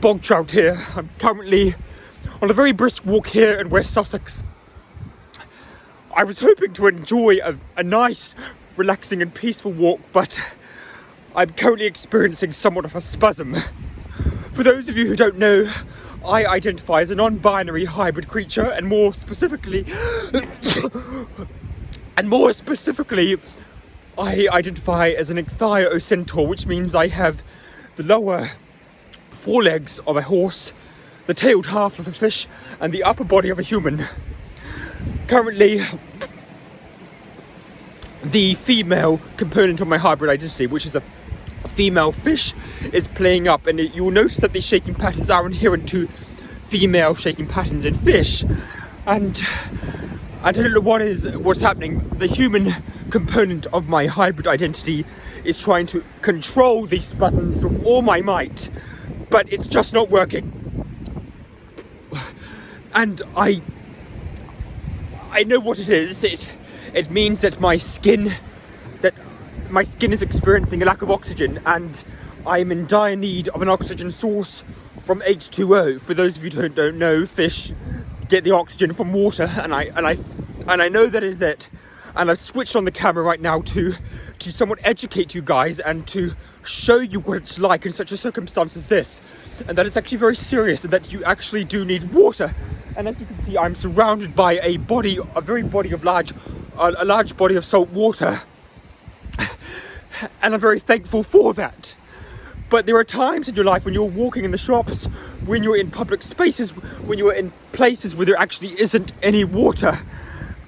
bog trout here. I'm currently on a very brisk walk here in West Sussex. I was hoping to enjoy a nice, relaxing and peaceful walk, but I'm currently experiencing somewhat of a spasm. For those of you who don't know, I identify as a non-binary hybrid creature, and more specifically, I identify as an ichthyocentaur, which means I have the lower forelegs of a horse, the tailed half of a fish, and the upper body of a human. Currently, the female component of my hybrid identity, which is a female fish, is playing up, and you will notice that these shaking patterns are inherent to female shaking patterns in fish. And I don't know what's happening. The human component of my hybrid identity is trying to control these spasms with all my might, but it's just not working. And I know what it is. It means that my skin is experiencing a lack of oxygen, and I'm in dire need of an oxygen source from H2O. For those of you who don't know, fish get the oxygen from water, and I know that is it. And I've switched on the camera right now to somewhat educate you guys and to show you what it's like in such a circumstance as this, and that it's actually very serious, and that you actually do need water. And as you can see, I'm surrounded by a large body of salt water, and I'm very thankful for that. But there are times in your life when you're walking in the shops, when you're in public spaces, when you're in places where there actually isn't any water.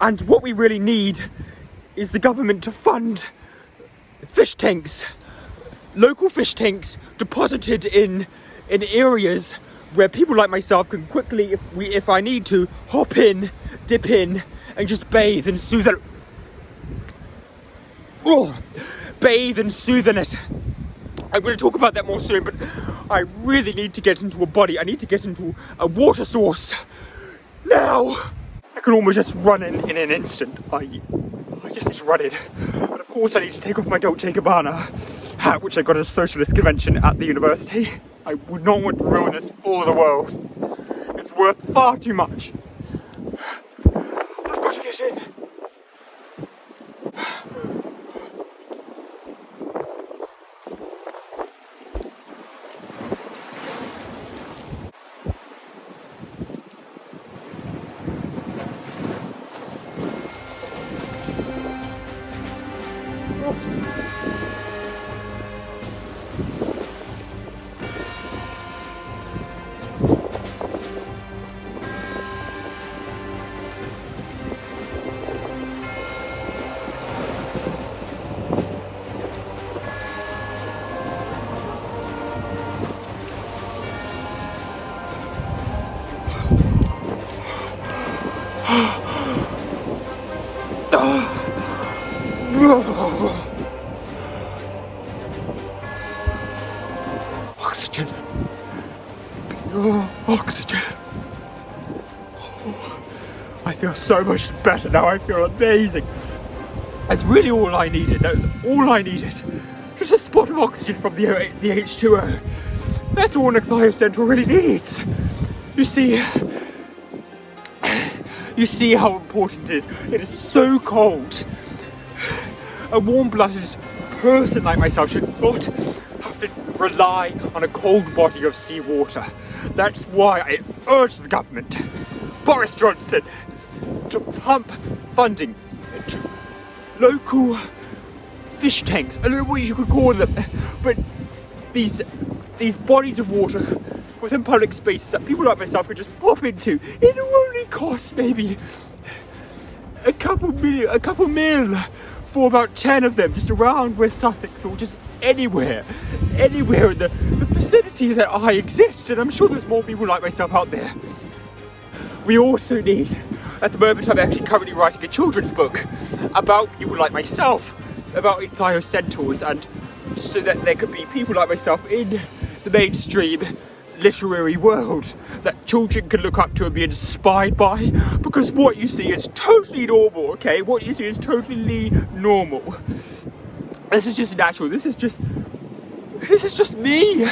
And what we really need is the government to fund fish tanks, local fish tanks deposited in areas where people like myself can quickly, if I need to, hop in, dip in, and just bathe and soothe it. Bathe and soothe in it. I'm going to talk about that more soon, but I really need to get into a body. I need to get into a water source now. I can almost just run in an instant. I just need to run in. But of course I need to take off my Dolce & Gabbana hat, which I got at a socialist convention at the university. I would not want to ruin this for the world. It's worth far too much. I've got to get in. Oxygen. Oxygen. I feel so much better now. I feel amazing. That's really all I needed. That was all I needed. Just a spot of oxygen from the H2O. That's all an ichthyocentaur really needs. You see how important it is. It is so cold. A warm-blooded person like myself should not have to rely on a cold body of seawater. That's why I urge the government, Boris Johnson, to pump funding into local fish tanks. I don't know what you could call them, but these bodies of water within public spaces that people like myself can just pop into. It will only cost maybe a couple mil for about 10 of them, just around West Sussex, or just anywhere in the vicinity that I exist. And I'm sure there's more people like myself out there. We also need, at the moment I'm actually currently writing a children's book about people like myself, about ichthyocentaurs, and so that there could be people like myself in the mainstream literary world that children can look up to and be inspired by, because what you see is totally normal, okay? What you see is totally normal. This is just natural. This is just me.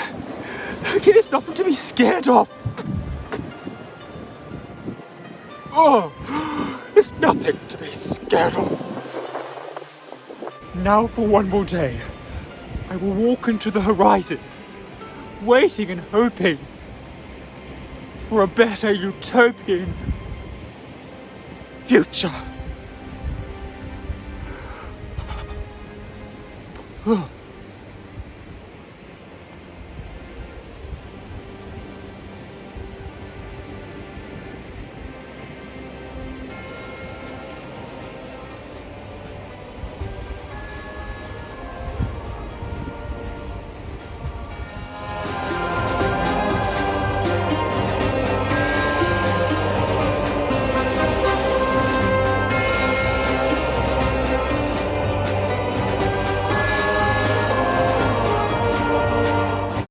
It is nothing to be scared of. Oh, it's nothing to be scared of. Now for one more day, I will walk into the horizon, waiting and hoping for a better utopian future.